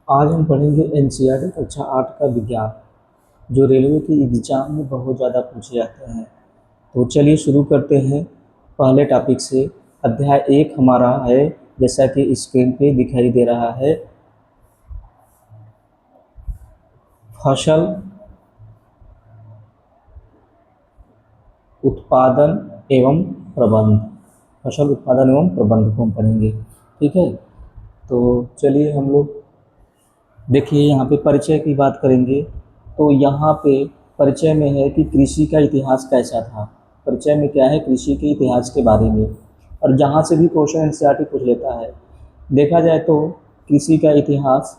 आज हम पढ़ेंगे एनसीईआरटी कक्षा 8 का विज्ञान, जो रेलवे के एग्जाम में बहुत ज़्यादा पूछे जाते हैं। तो चलिए शुरू करते हैं पहले टॉपिक से। अध्याय 1 हमारा है, जैसा कि स्क्रीन पे दिखाई दे रहा है, फसल उत्पादन एवं प्रबंध। फसल उत्पादन एवं प्रबंध को हम पढ़ेंगे, ठीक है। तो चलिए हम लोग देखिए यहाँ पे परिचय की बात करेंगे। तो यहाँ पे परिचय में है कि कृषि का इतिहास कैसा था। परिचय में क्या है, कृषि के इतिहास के बारे में। और जहाँ से भी क्वेश्चन एनसीईआरटी पूछ लेता है, देखा जाए तो कृषि का इतिहास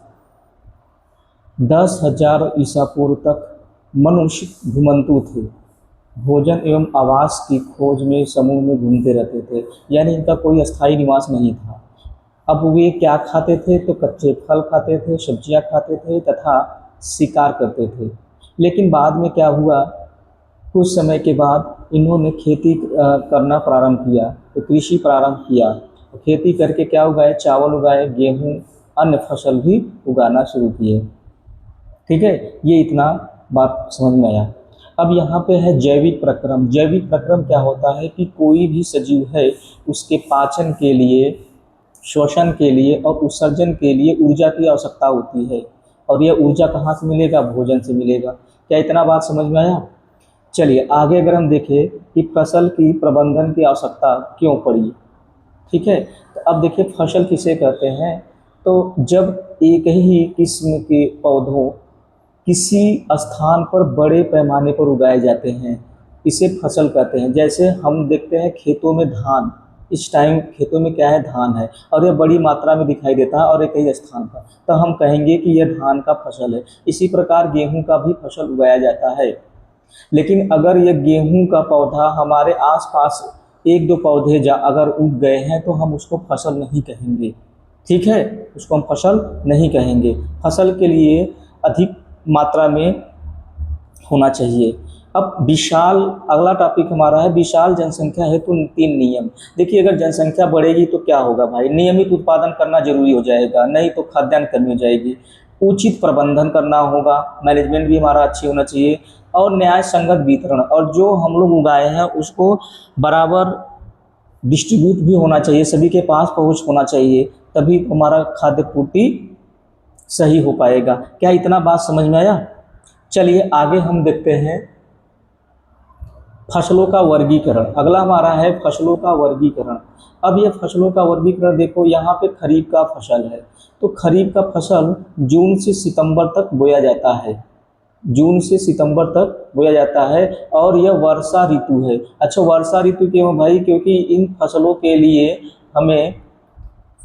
10,000 ईसा पूर्व तक मनुष्य घुमंतु थे। भोजन एवं आवास की खोज में समूह में घूमते रहते थे, यानी इनका कोई अस्थायी निवास नहीं था। अब वे क्या खाते थे, तो कच्चे फल खाते थे, सब्जियां खाते थे तथा शिकार करते थे। लेकिन बाद में क्या हुआ, कुछ समय के बाद इन्होंने खेती करना प्रारंभ किया, तो कृषि प्रारंभ किया। तो खेती करके क्या उगाए, चावल उगाए, गेहूं, अन्य फसल भी उगाना शुरू किए। ठीक है, ये इतना बात समझ में आया। अब यहाँ पे है जैविक प्रक्रम। जैविक प्रक्रम क्या होता है कि कोई भी सजीव है, उसके पाचन के लिए, श्वसन के लिए और उत्सर्जन के लिए ऊर्जा की आवश्यकता होती है। और यह ऊर्जा कहाँ से मिलेगा, भोजन से मिलेगा। क्या इतना बात समझ में आया। चलिए आगे अगर हम देखें कि फसल की प्रबंधन की आवश्यकता क्यों पड़ी, ठीक है। तो अब देखिए फसल किसे कहते हैं, तो जब एक ही किस्म के पौधों किसी स्थान पर बड़े पैमाने पर उगाए जाते हैं, इसे फसल कहते हैं। जैसे हम देखते हैं खेतों में धान, इस टाइम खेतों में क्या है, धान है और यह बड़ी मात्रा में दिखाई देता है और एक ही स्थान पर, तो हम कहेंगे कि यह धान का फसल है। इसी प्रकार गेहूं का भी फसल उगाया जाता है। लेकिन अगर यह गेहूं का पौधा हमारे आसपास एक दो पौधे अगर उग गए हैं, तो हम उसको फसल नहीं कहेंगे, ठीक है। उसको हम फसल नहीं कहेंगे। फसल के लिए अधिक मात्रा में होना चाहिए। अब विशाल, अगला टॉपिक हमारा है विशाल जनसंख्या हेतु 3 नियम। देखिए अगर जनसंख्या बढ़ेगी तो क्या होगा भाई, नियमित उत्पादन करना जरूरी हो जाएगा, नहीं तो खाद्यान्न कमी हो जाएगी। उचित प्रबंधन करना होगा, मैनेजमेंट भी हमारा अच्छी होना चाहिए, और न्याय संगत वितरण, और जो हम लोग उगाए हैं उसको बराबर डिस्ट्रीब्यूट भी होना चाहिए, सभी के पास पहुंच होना चाहिए, तभी हमारा खाद्य पूर्ति सही हो पाएगा। क्या इतना बात समझ में आया। चलिए आगे हम देखते हैं फसलों का वर्गीकरण। अगला हमारा है फसलों का वर्गीकरण। अब ये फसलों का वर्गीकरण देखो, यहाँ पे खरीफ का फसल है, तो खरीफ का फसल जून से सितंबर तक बोया जाता है। जून से सितंबर तक बोया जाता है और यह वर्षा ऋतु है। अच्छा, वर्षा ऋतु क्यों भाई, क्योंकि इन फसलों के लिए हमें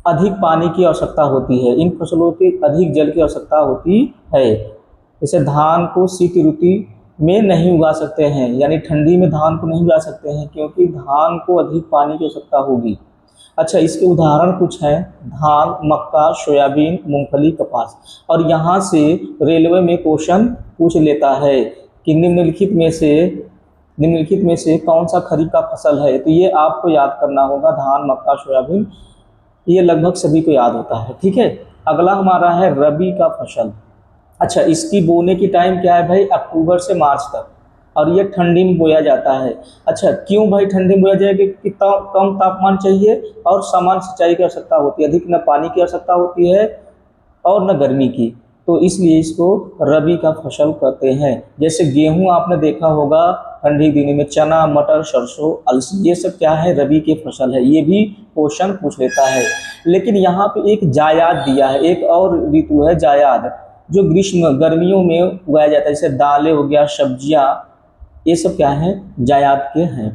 अधिक पानी की आवश्यकता होती है, इन फसलों के अधिक जल की आवश्यकता होती है। जैसे धान को शीत ऋतु में नहीं उगा सकते हैं, यानी ठंडी में धान को नहीं उगा सकते हैं, क्योंकि धान को अधिक पानी की आवश्यकता होगी। अच्छा, इसके उदाहरण कुछ हैं, धान, मक्का, सोयाबीन, मूंगफली, कपास। और यहाँ से रेलवे में क्वेश्चन पूछ लेता है कि निम्नलिखित में से कौन सा खरीफ का फसल है, तो ये आपको याद करना होगा, धान, मक्का, सोयाबीन, ये लगभग सभी को याद होता है, ठीक है। अगला हमारा है रबी का फसल। अच्छा, इसकी बोने की टाइम क्या है भाई, अक्टूबर से मार्च तक, और ये ठंडी में बोया जाता है। अच्छा, क्यों भाई ठंडी में बोया जाएगा, कि कम तापमान चाहिए और समान सिंचाई की आवश्यकता होती है, अधिक न पानी की आवश्यकता होती है और न गर्मी की, तो इसलिए इसको रबी का फसल कहते हैं। जैसे गेहूं आपने देखा होगा ठंडी दिनों में, चना, मटर, सरसों, अलसी, ये सब क्या है, रबी के फसल है। ये भी क्वेश्चन पूछ लेता है। लेकिन यहाँ पे एक जायद दिया है, एक और ऋतु है जायद, जो ग्रीष्म गर्मियों में उगाया जाता है, जैसे दालें हो गया, सब्जियां, ये सब क्या है, जायद के हैं,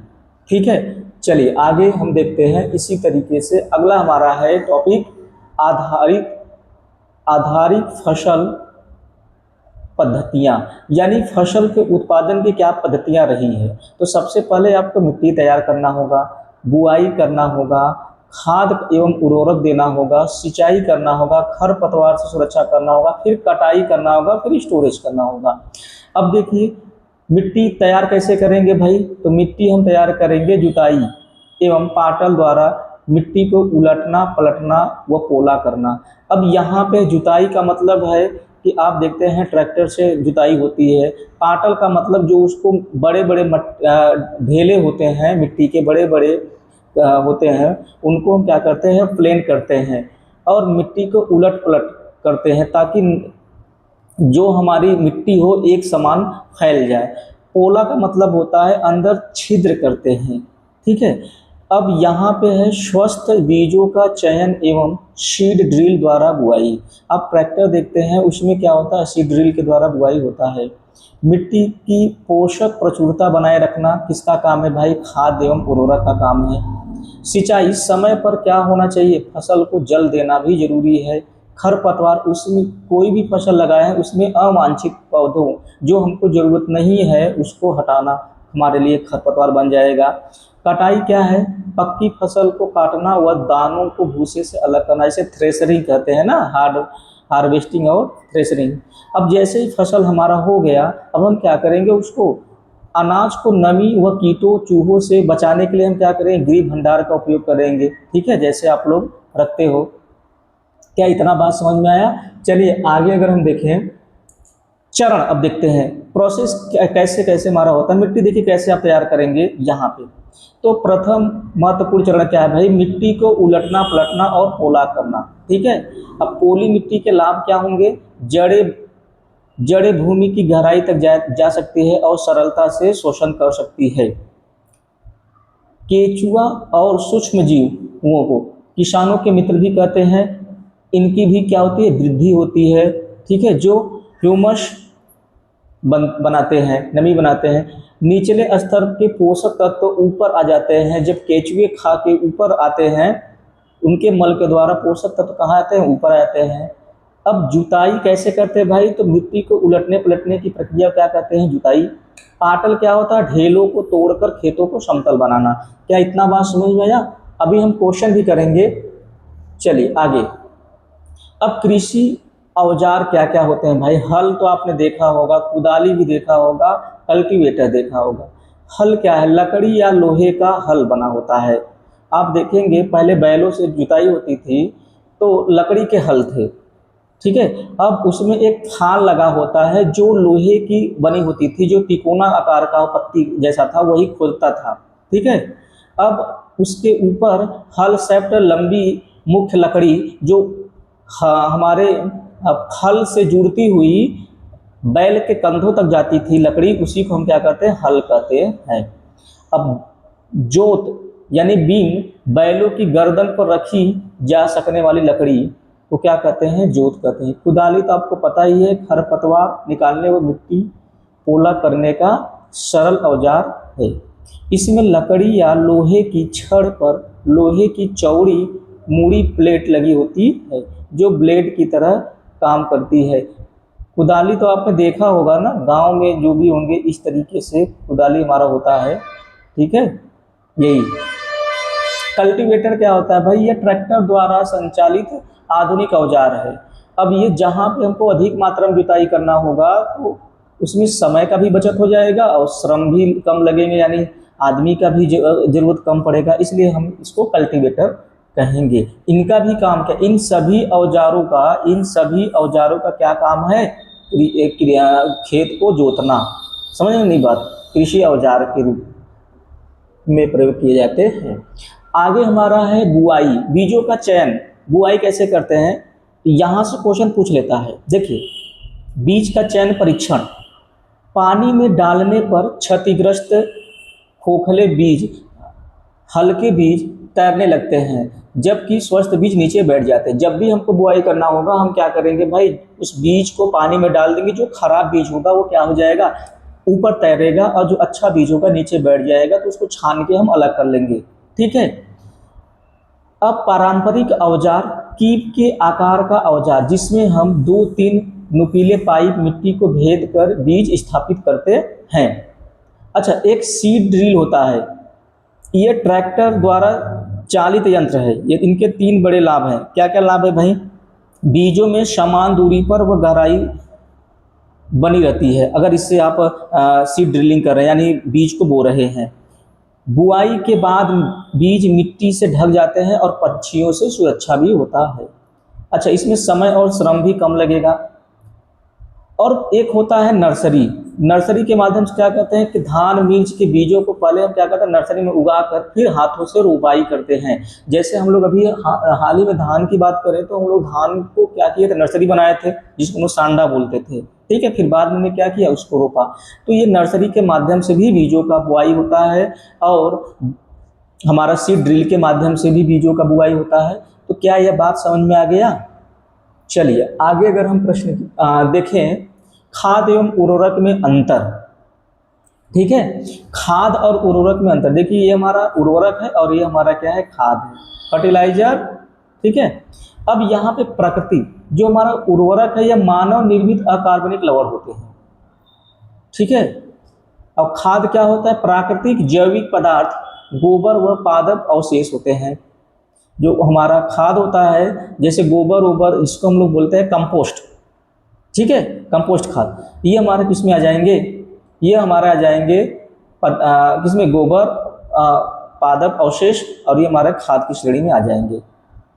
ठीक है। चलिए आगे हम देखते हैं इसी तरीके से। अगला हमारा है टॉपिक आधारित आधारित फसल पद्धतियाँ, यानी फसल के उत्पादन की क्या पद्धतियाँ रही है। तो सबसे पहले आपको मिट्टी तैयार करना होगा, बुआई करना होगा, खाद एवं उर्वरक देना होगा, सिंचाई करना होगा, खरपतवार से सुरक्षा करना होगा, फिर कटाई करना होगा, फिर स्टोरेज करना होगा। अब देखिए मिट्टी तैयार कैसे करेंगे भाई, तो मिट्टी हम तैयार करेंगे जुताई एवं पाटल द्वारा मिट्टी को उलटना पलटना व पोला करना। अब यहाँ पे जुताई का मतलब है कि आप देखते हैं ट्रैक्टर से जुताई होती है। पाटल का मतलब जो उसको बड़े बड़े ढेले होते हैं मिट्टी के, बड़े बड़े होते हैं, उनको हम क्या करते हैं, प्लेन करते हैं और मिट्टी को उलट पलट करते हैं ताकि जो हमारी मिट्टी हो एक समान फैल जाए। पोला का मतलब होता है अंदर छिद्र करते हैं। ठीक है। अब यहाँ पे है स्वस्थ बीजों का चयन एवं सीड ड्रिल द्वारा बुआई। अब ट्रैक्टर देखते हैं उसमें क्या होता है, सीड ड्रिल के द्वारा बुआई होता है। मिट्टी की पोषक प्रचुरता बनाए रखना किसका काम है भाई, खाद एवं उर्वरक का काम है। सिंचाई समय पर क्या होना चाहिए, फसल को जल देना भी जरूरी है। खरपतवार, उसमें कोई भी फसल लगाए हैं उसमें अवांछित पौधों जो हमको ज़रूरत नहीं है उसको हटाना हमारे लिए खरपतवार बन जाएगा। कटाई क्या है, पक्की फसल को काटना व दानों को भूसे से अलग करना, इसे थ्रेशरिंग कहते हैं ना, हार्वेस्टिंग और थ्रेशरिंग। अब जैसे ही फसल हमारा हो गया, अब हम क्या करेंगे, उसको अनाज को नमी व कीटों चूहों से बचाने के लिए हम क्या करेंगे, गृह भंडार का उपयोग करेंगे। ठीक है, जैसे आप लोग रखते हो। क्या इतना बात समझ में आया? चलिए आगे अगर हम देखें चरण, अब देखते हैं प्रोसेस कैसे कैसे हमारा होता है। मिट्टी देखिए कैसे आप तैयार करेंगे यहाँ पे। तो प्रथम महत्वपूर्ण चरण क्या है भाई, मिट्टी को उलटना पलटना और पोला करना। ठीक है। अब पोली मिट्टी के लाभ क्या होंगे, जड़े भूमि की गहराई तक जा सकती है और सरलता से शोषण कर सकती है। केचुआ और सूक्ष्म जीवों को किसानों के मित्र भी कहते हैं, इनकी भी क्या होती है, वृद्धि होती है। ठीक है, जो ह्यूमस बनाते हैं, नमी बनाते हैं। निचले स्तर के पोषक तत्व ऊपर आ जाते हैं, जब केचुए खा के ऊपर आते हैं, उनके मल के द्वारा पोषक तत्व कहाँ आते हैं, ऊपर आते हैं। अब जुताई कैसे करते हैं भाई, तो मिट्टी को उलटने पलटने की प्रक्रिया क्या कहते हैं, जुताई। पाटल क्या होता है, ढेलों को तोड़कर खेतों को समतल बनाना। क्या इतना बात समझ में आया? अभी हम क्वेश्चन भी करेंगे। चलिए आगे। अब कृषि औजार क्या क्या होते हैं भाई, हल तो आपने देखा होगा, कुदाली भी देखा होगा, कल्टीवेटर देखा होगा। हल क्या है, लकड़ी या लोहे का हल बना होता है। आप देखेंगे पहले बैलों से जुताई होती थी तो लकड़ी के हल थे। ठीक है। अब उसमें एक थाल लगा होता है जो लोहे की बनी होती थी, जो तिकोना आकार का पत्ती जैसा था, वही खोदता था। ठीक है। अब उसके ऊपर हल सेप्ट लंबी मुख्य लकड़ी जो हमारे हल से जुड़ती हुई बैल के कंधों तक जाती थी लकड़ी, उसी को हम क्या कहते हैं, हल कहते हैं। अब जोत यानी बीम, बैलों की गर्दन पर रखी जा सकने वाली लकड़ी को क्या कहते हैं, जोत कहते हैं। कुदाली तो आपको पता ही है, खरपतवार निकालने व मिट्टी पोला करने का सरल औजार है। इसमें लकड़ी या लोहे की छड़ पर लोहे की चौड़ी मूड़ी प्लेट लगी होती है जो ब्लेड की तरह काम करती है। कुदाली तो आपने देखा होगा ना, गांव में जो भी होंगे इस तरीके से कुदाली हमारा होता है। ठीक है, यही। कल्टीवेटर क्या होता है भाई, ये ट्रैक्टर द्वारा संचालित आधुनिक औजार है। अब ये जहाँ पे हमको अधिक मात्रा में जुताई करना होगा तो उसमें समय का भी बचत हो जाएगा और श्रम भी कम लगेंगे, यानी आदमी का भी जरूरत कम पड़ेगा, इसलिए हम इसको कल्टीवेटर कहेंगे। इनका भी काम क्या, इन सभी औजारों का क्या काम है, खेत को जोतना। समझ में नहीं बात, कृषि औजार के रूप में प्रयोग किए जाते हैं। आगे हमारा है बुआई, बीजों का चयन। बुआई कैसे करते हैं, यहाँ से क्वेश्चन पूछ लेता है। देखिए, बीज का चयन परीक्षण। पानी में डालने पर क्षतिग्रस्त खोखले बीज, हल्के बीज तैरने लगते हैं, जबकि स्वस्थ बीज नीचे बैठ जाते हैं। जब भी हमको बुआई करना होगा हम क्या करेंगे भाई, उस बीज को पानी में डाल देंगे, जो खराब बीज होगा वो क्या हो जाएगा, ऊपर तैरेगा, और जो अच्छा बीज होगा नीचे बैठ जाएगा, तो उसको छान के हम अलग कर लेंगे। ठीक है। अब पारंपरिक औजार, कीप के आकार का औजार, जिसमें हम 2-3 नुकीले पाइप मिट्टी को भेद कर बीज स्थापित करते हैं। अच्छा, एक सीड ड्रिल होता है, ये ट्रैक्टर द्वारा चालित यंत्र है। ये इनके 3 बड़े लाभ हैं। क्या क्या लाभ है भाई, बीजों में समान दूरी पर व गहराई बनी रहती है अगर इससे आप सीड ड्रिलिंग कर रहे हैं, यानी बीज को बो रहे हैं। बुआई के बाद बीज मिट्टी से ढक जाते हैं और पक्षियों से सुरक्षा भी होता है। अच्छा, इसमें समय और श्रम भी कम लगेगा। और एक होता है नर्सरी। नर्सरी के माध्यम से क्या करते हैं कि धान मिर्च के बीजों को पहले हम क्या करते हैं, नर्सरी में उगा कर फिर हाथों से रोपाई करते हैं। जैसे हम लोग अभी हाल ही में धान की बात करें तो हम लोग धान को क्या किए थे, नर्सरी बनाए थे जिसको हम लोग सांडा बोलते थे, ठीक है। फिर बाद में क्या किया, उसको रोपा। तो ये नर्सरी के माध्यम से भी बीजों का बुआई होता है और हमारा सीड ड्रिल के माध्यम से भी बीजों का बुआई होता है। तो क्या यह बात समझ में आ गया? चलिए आगे अगर हम प्रश्न देखें, खाद एवं उर्वरक में अंतर, ठीक है। खाद और उर्वरक में अंतर, देखिए ये हमारा उर्वरक है और ये हमारा क्या है, खाद है, फर्टिलाइजर, ठीक है। अब यहाँ पे प्रकृति, जो हमारा उर्वरक है, यह मानव निर्मित अकार्बनिक लवण होते हैं, ठीक है। अब खाद क्या होता है, प्राकृतिक जैविक पदार्थ, गोबर व पादप अवशेष होते हैं। जो हमारा खाद होता है, जैसे गोबर ओबर, इसको हम लोग बोलते हैं कंपोस्ट, ठीक है, कंपोस्ट खाद। ये हमारे किस में आ जाएंगे, ये हमारे आ जाएंगे किसमें, गोबर, पादप अवशेष, और ये हमारे खाद की श्रेणी में आ जाएंगे,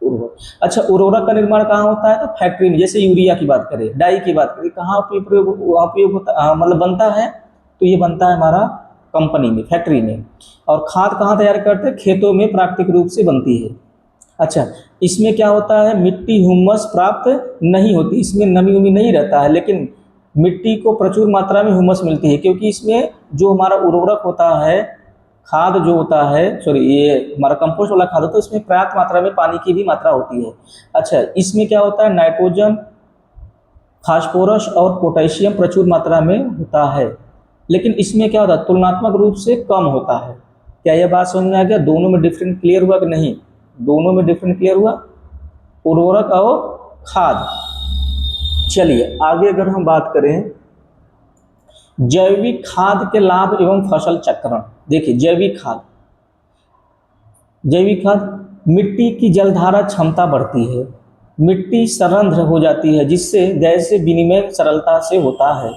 उर्वरक। अच्छा, उर्वरक का निर्माण कहाँ होता है, तो फैक्ट्री में। जैसे यूरिया की बात करें, डाई की बात करें, कहाँ उपयोग होता, मतलब बनता है, तो ये बनता है हमारा कंपनी में, फैक्ट्री में। और खाद कहाँ तैयार करते हैं, खेतों में प्राकृतिक रूप से बनती है। अच्छा, इसमें क्या होता है, मिट्टी ह्यूमस प्राप्त नहीं होती, इसमें नमी उमी नहीं रहता है, लेकिन मिट्टी को प्रचुर मात्रा में ह्यूमस मिलती है, क्योंकि इसमें जो हमारा उर्वरक होता है, खाद जो होता है, सॉरी ये हमारा कंपोस्ट वाला खाद होता है, उसमें पर्याप्त मात्रा में पानी की भी मात्रा होती है। अच्छा, इसमें क्या होता है, नाइट्रोजन, फास्फोरस और पोटेशियम प्रचुर मात्रा में होता है, लेकिन इसमें क्या होता है, तुलनात्मक रूप से कम होता है। क्या यह बात समझ में आ गया? दोनों में डिफरेंट क्लियर हुआ कि नहीं? दोनों में डिफरेंट क्लियर हुआ, उर्वरक और खाद। चलिए आगे अगर हम बात करें जैविक खाद के लाभ एवं फसल चक्रण, देखिए जैविक खाद, जैविक खाद, मिट्टी की जलधारा क्षमता बढ़ती है, मिट्टी सरंध्र हो जाती है, जिससे गैस से विनिमय सरलता से होता है,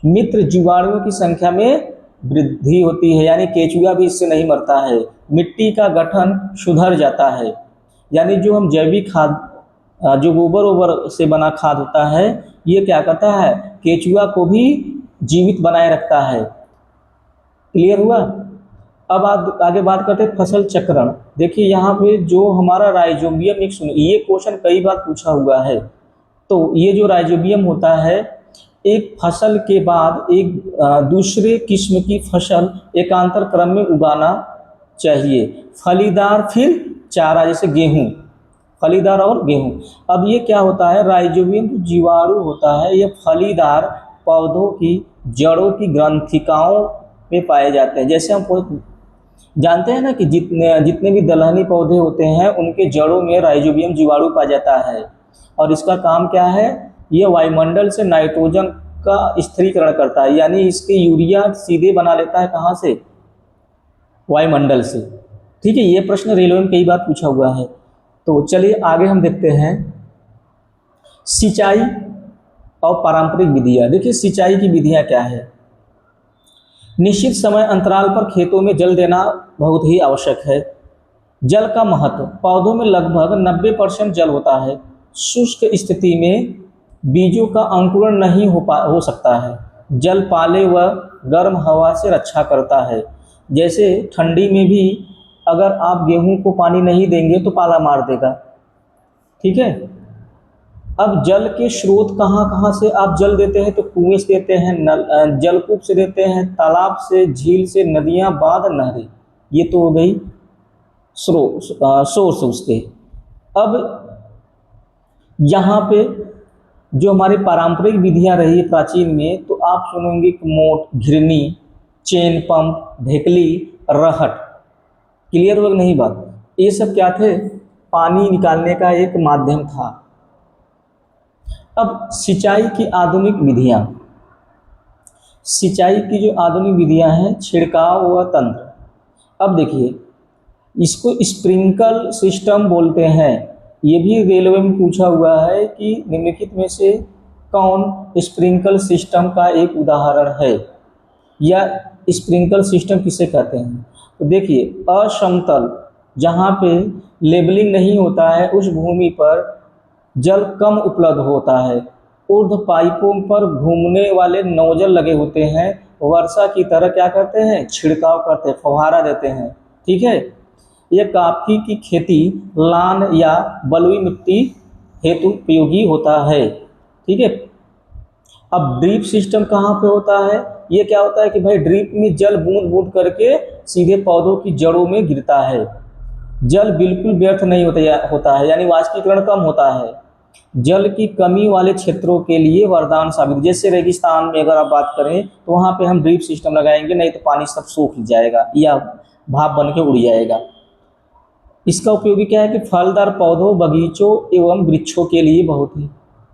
मित्र जीवाणुओं की संख्या में वृद्धि होती है, यानी केचुआ भी इससे नहीं मरता है, मिट्टी का गठन सुधर जाता है। यानी जो हम जैविक खाद, जो गोबर ओबर से बना खाद होता है, ये क्या करता है, केचुआ को भी जीवित बनाए रखता है। क्लियर हुआ? अब आप आगे बात करते हैं फसल चक्रण। देखिए यहाँ पे जो हमारा राइजोबियम, एक सुनिए, ये क्वेश्चन कई बार पूछा हुआ है। तो ये जो राइजोबियम होता है, एक फसल के बाद एक दूसरे किस्म की फसल एकांतर क्रम में उगाना चाहिए। फलीदार फिर चारा, जैसे गेहूं, फलीदार और गेहूं। अब ये क्या होता है, राइजोबियम जो जीवाणु होता है, ये फलीदार पौधों की जड़ों की ग्रंथिकाओं में पाए जाते हैं। जैसे हम जानते हैं ना कि जितने भी दलहनी पौधे होते हैं, उनके जड़ों में राइजोबियम जीवाणु पाया जाता है। और इसका काम क्या है, ये वायुमंडल से नाइट्रोजन का स्थिरीकरण करता है, यानी इसके यूरिया सीधे बना लेता है, कहाँ से, वायुमंडल से। ठीक है, ये प्रश्न रेलवे में कई बार पूछा हुआ है। तो चलिए आगे हम देखते हैं सिंचाई और पारंपरिक विधियाँ। देखिए सिंचाई की विधियाँ क्या है, निश्चित समय अंतराल पर खेतों में जल देना बहुत ही आवश्यक है। जल का महत्व, पौधों में लगभग 90% जल होता है। शुष्क स्थिति में बीजों का अंकुरण नहीं हो सकता है। जल पाले व गर्म हवा से रक्षा करता है। जैसे ठंडी में भी अगर आप गेहूं को पानी नहीं देंगे तो पाला मार देगा, ठीक है। अब जल के स्रोत कहाँ कहाँ से आप जल देते हैं, तो कुएं से देते हैं, जलकूप से देते हैं, तालाब से, झील से, नदियाँ, बांध, नहरें, ये तो हो गई सोर्स उसके। अब यहाँ पे जो हमारी पारंपरिक विधियाँ रही है प्राचीन में, तो आप सुनेंगे मोट, घिरनी, चेन पंप, ढेकली, रहट। क्लियर हो नहीं बात? ये सब क्या थे, पानी निकालने का एक माध्यम था। अब सिंचाई की आधुनिक विधियाँ, सिंचाई की जो आधुनिक विधियाँ हैं, छिड़काव व तंत्र। अब देखिए इसको स्प्रिंकल सिस्टम बोलते हैं। ये भी रेलवे में पूछा हुआ है कि निम्नलिखित में से कौन स्प्रिंकल सिस्टम का एक उदाहरण है, या स्प्रिंकल सिस्टम किसे कहते हैं। तो देखिए असमतल, जहाँ पे लेबलिंग नहीं होता है उस भूमि पर जल कम उपलब्ध होता है। ऊर्ध्व पाइपों पर घूमने वाले नोजल लगे होते हैं, वर्षा की तरह क्या करते हैं, छिड़काव करते हैं, फव्वारा देते हैं। ठीक है, यह कॉफी की खेती लान या बलुई मिट्टी हेतु उपयोगी होता है। ठीक है, अब ड्रिप सिस्टम कहाँ पे होता है, ये क्या होता है कि भाई ड्रिप में जल बूंद बूंद करके सीधे पौधों की जड़ों में गिरता है। जल बिल्कुल व्यर्थ नहीं होता है, यानी वाष्पीकरण कम होता है। जल की कमी वाले क्षेत्रों के लिए वरदान साबित, जैसे रेगिस्तान में अगर आप बात करें तो वहाँ पे हम ड्रिप सिस्टम लगाएंगे, नहीं तो पानी सब सूख जाएगा या भाप बन के उड़ जाएगा। इसका उपयोगी क्या है कि फलदार पौधों, बगीचों एवं वृक्षों के लिए बहुत ही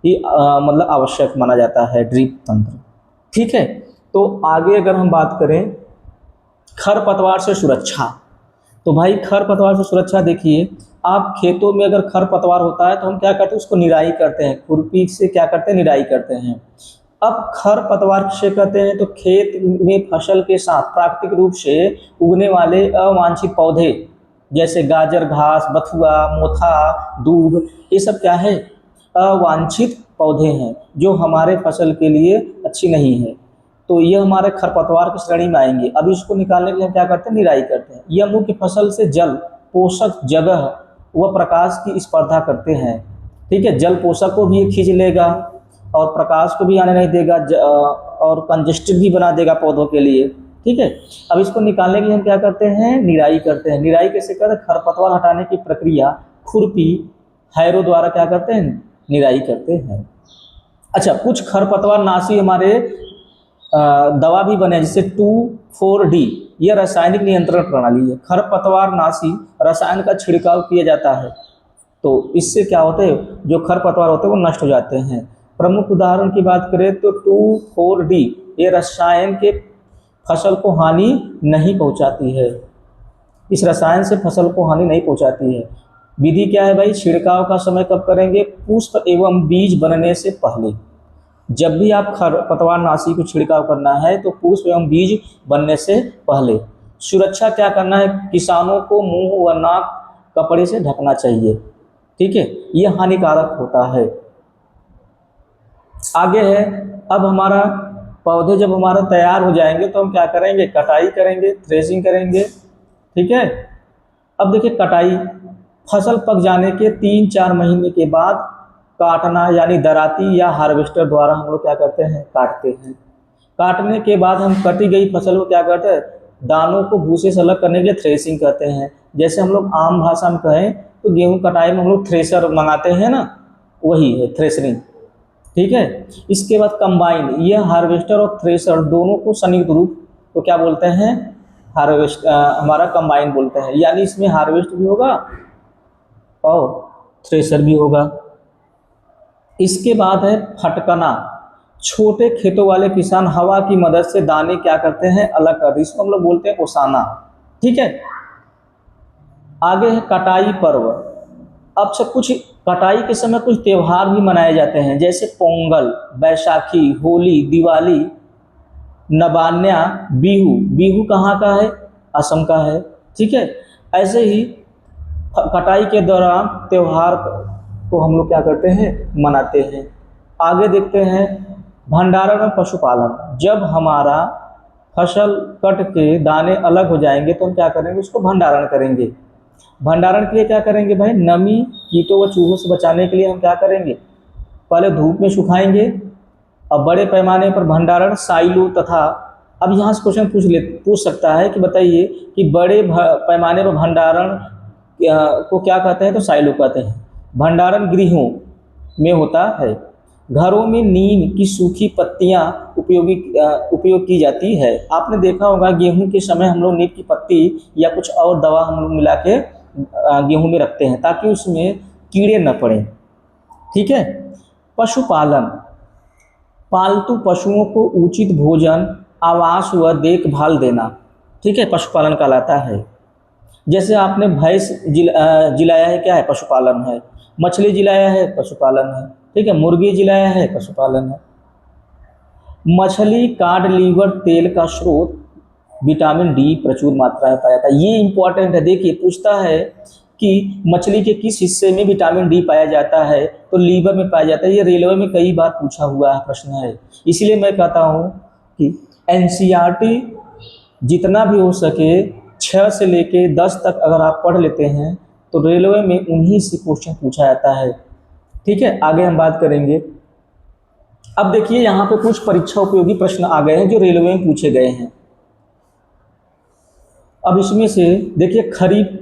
मतलब आवश्यक माना जाता है ड्रिप तंत्र। ठीक है, तो आगे अगर हम बात करें खरपतवार से सुरक्षा, तो भाई खरपतवार से सुरक्षा देखिए, आप खेतों में अगर खरपतवार होता है तो हम क्या करते हैं, उसको निराई करते हैं, खुरपी से क्या करते हैं, निराई करते हैं। अब खरपतवार किसे कहते हैं, तो खेत में फसल के साथ प्राकृतिक रूप से उगने वाले अवांछित पौधे, जैसे गाजर घास, बथुआ, मोथा, दूब, ये सब क्या है, अवांछित पौधे हैं जो हमारे फसल के लिए अच्छी नहीं है। तो ये हमारे खरपतवार की श्रेणी में आएंगे। अब इसको निकालने के लिए हम क्या करते हैं, निराई करते हैं। यह मुख्य फसल से जल, पोषक, जगह व प्रकाश की स्पर्धा करते हैं। ठीक है, जल पोषक को भी ये खींच लेगा और प्रकाश को भी आने नहीं देगा, और कंजेस्टेड भी बना देगा पौधों के लिए। ठीक है, अब इसको निकालने के लिए हम क्या करते हैं, निराई करते हैं। निराई कैसे करते हैं, खरपतवार हटाने की प्रक्रिया खुरपी, हैरो द्वारा क्या करते हैं, निराई करते हैं। अच्छा, कुछ खरपतवार नाशी हमारे दवा भी बने, जैसे 2,4-D, यह रासायनिक नियंत्रण प्रणाली है। खरपतवार नाशी रसायन का छिड़काव किया जाता है, तो इससे क्या होता है, जो खरपतवार होते हैं वो नष्ट हो जाते हैं। प्रमुख उदाहरण की बात करें तो 2,4-D, ये रसायन के फसल को हानि नहीं पहुंचाती है। इस रसायन से फसल को हानि नहीं पहुंचाती है। विधि क्या है भाई, छिड़काव का समय कब करेंगे, पुष्प एवं बीज बनने से पहले। जब भी आप खरपतवार नाशी को छिड़काव करना है तो पुष्प एवं बीज बनने से पहले। सुरक्षा क्या करना है, किसानों को मुंह व नाक कपड़े से ढकना चाहिए। ठीक है, यह हानिकारक होता है। आगे है, अब हमारा पौधे जब हमारा तैयार हो जाएंगे तो हम क्या करेंगे, कटाई करेंगे, थ्रेसिंग करेंगे। ठीक है, अब देखिए कटाई, फसल पक जाने के 3-4 महीने के बाद काटना, यानी दराती या हार्वेस्टर द्वारा हम लोग क्या करते हैं, काटते हैं। काटने के बाद हम कटी गई फसल को क्या करते हैं, दानों को भूसे से अलग करने के लिए थ्रेसिंग करते हैं। जैसे हम लोग आम भाषा में कहें तो गेहूं कटाई में हम लोग थ्रेसर मंगाते हैं ना, वही है थ्रेसरिंग। ठीक है, इसके बाद कंबाइन, यह हार्वेस्टर और थ्रेसर दोनों को संयुक्त रूप तो क्या बोलते हैं, हमारा कंबाइन बोलते हैं। यानी इसमें हार्वेस्ट भी होगा और थ्रेसर भी होगा। इसके बाद है फटकना, छोटे खेतों वाले किसान हवा की मदद से दाने क्या करते हैं, अलग करते हैं, इसको हम लोग बोलते हैं ओसाना। ठीक है, आगे है कटाई पर्व। अब से कुछ कटाई के समय कुछ त्यौहार भी मनाए जाते हैं, जैसे पोंगल, बैसाखी, होली, दिवाली, नबान्या, बिहू। बिहू कहाँ का है, असम का है। ठीक है, ऐसे ही कटाई के दौरान त्यौहार को हम लोग क्या करते हैं, मनाते हैं। आगे देखते हैं भंडारण और पशुपालन। जब हमारा फसल कट के दाने अलग हो जाएंगे तो हम क्या करेंगे, उसको भंडारण करेंगे। भंडारण के लिए क्या करेंगे भाई, नमी, कीटों व चूहों से बचाने के लिए हम क्या करेंगे, पहले धूप में सुखाएंगे। अब बड़े पैमाने पर भंडारण साइलो तथा, अब यहाँ से क्वेश्चन पूछ सकता है कि बताइए कि बड़े पैमाने पर भंडारण को क्या कहते हैं, तो साइलो कहते हैं। भंडारण गृहों में होता है। घरों में नीम की सूखी पत्तियां उपयोग की जाती है। आपने देखा होगा गेहूं के समय हम लोग नीम की पत्ती या कुछ और दवा हम लोग मिला के गेहूं में रखते हैं ताकि उसमें कीड़े न पड़े। ठीक है, पशुपालन, पालतू पशुओं को उचित भोजन, आवास व देखभाल देना। ठीक है, पशुपालन कहलाता है। जैसे आपने भैंस जिलाया है, क्या है, पशुपालन है। मछली जिलाया है, पशुपालन है। ठीक है, मुर्गी जिलाया है, पशुपालन है। मछली काड लीवर तेल का स्रोत विटामिन डी प्रचुर मात्रा में पाया जाता है। ये इंपॉर्टेंट है, देखिए पूछता है कि मछली के किस हिस्से में विटामिन डी पाया जाता है, तो लीवर में पाया जाता है। ये रेलवे में कई बार पूछा हुआ है प्रश्न है, इसीलिए मैं कहता हूँ कि एनसीईआरटी जितना भी हो सके 6 से लेके 10 तक अगर आप पढ़ लेते हैं तो रेलवे में उन्हीं से क्वेश्चन पूछा जाता है। ठीक है, आगे हम बात करेंगे। अब देखिए यहाँ पे कुछ परीक्षा उपयोगी प्रश्न आ गए हैं जो रेलवे में पूछे गए हैं। अब इसमें से देखिए खरीफ,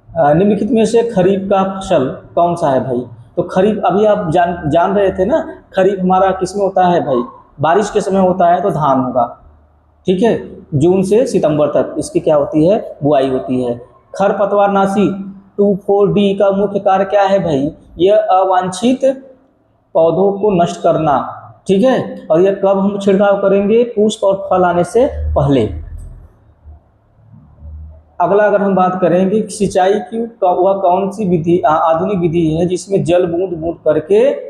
निम्नलिखित में से खरीफ का फसल कौन सा है भाई? तो खरीफ अभी आप जान रहे थे ना, खरीफ हमारा किस में होता है भाई? बारिश के समय होता है तो धान होगा। ठीक है, जून से सितंबर तक इसकी क्या होती है? बुआई होती है। खरपतवारनाशी 2,4-D का मुख्य कार्य क्या है भाई? यह अवांछित पौधों को नष्ट करना। ठीक है, और यह कब हम छिड़काव करेंगे? पुष्प और फल आने से पहले। अगला अगर हम बात करेंगे सिंचाई की, वह कौन सी विधि आधुनिक विधि है जिसमें जल बूंद बूंद करके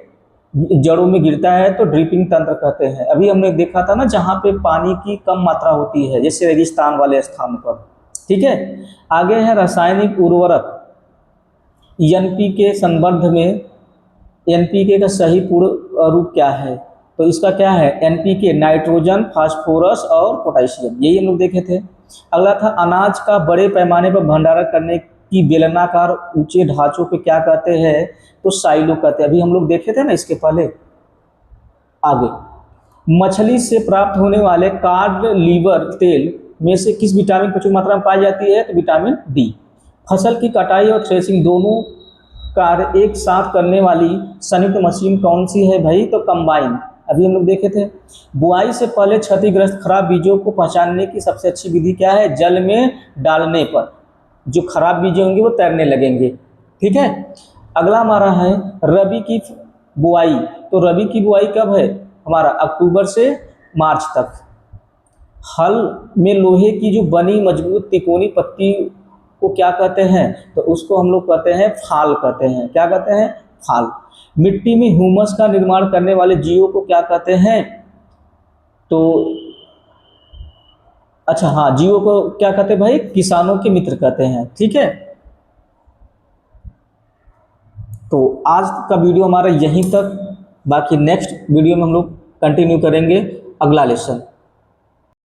जड़ों में गिरता है, तो ड्रिपिंग तंत्र कहते हैं। अभी हमने देखा था ना, जहाँ पे पानी की कम मात्रा होती है जैसे रेगिस्तान वाले स्थानों पर। ठीक है, आगे है रासायनिक उर्वरक। एनपीके संदर्भ में एनपीके का सही पूर्ण रूप क्या है? तो इसका क्या है? एनपीके नाइट्रोजन, फास्फोरस और पोटेशियम, यही हम लोग देखे थे। अगला था अनाज का बड़े पैमाने पर भंडारण करने की बेलनाकार ऊंचे ढांचों को क्या कहते हैं? तो साइलो कहते हैं। अभी हम लोग देखे थे ना इसके पहले। आगे, मछली से प्राप्त होने वाले कार्ड लीवर तेल में से किस विटामिन प्रचुर मात्रा में पाई जाती है? तो विटामिन डी। फसल की कटाई और थ्रेसिंग दोनों कार्य एक साथ करने वाली संयुक्त मशीन कौन सी है भाई? तो कंबाइन, अभी हम लोग देखे थे। बुआई से पहले क्षतिग्रस्त खराब बीजों को पहचानने की सबसे अच्छी विधि क्या है? जल में डालने पर जो खराब बीज होंगे वो तैरने लगेंगे। ठीक है, अगला हमारा है रबी की बुआई। तो रबी की बुआई कब है? हमारा अक्टूबर से मार्च तक। हल में लोहे की जो बनी मजबूत तिकोनी पत्ती को क्या कहते हैं? तो उसको हम लोग कहते हैं फाल कहते हैं। क्या कहते हैं? फाल। मिट्टी में ह्यूमस का निर्माण करने वाले जीवों को क्या कहते हैं? तो अच्छा हाँ, जीवों को क्या कहते हैं भाई? किसानों के मित्र कहते हैं। ठीक है, तो आज का वीडियो हमारा यहीं तक, बाकी नेक्स्ट वीडियो में हम लोग कंटिन्यू करेंगे अगला लेसन।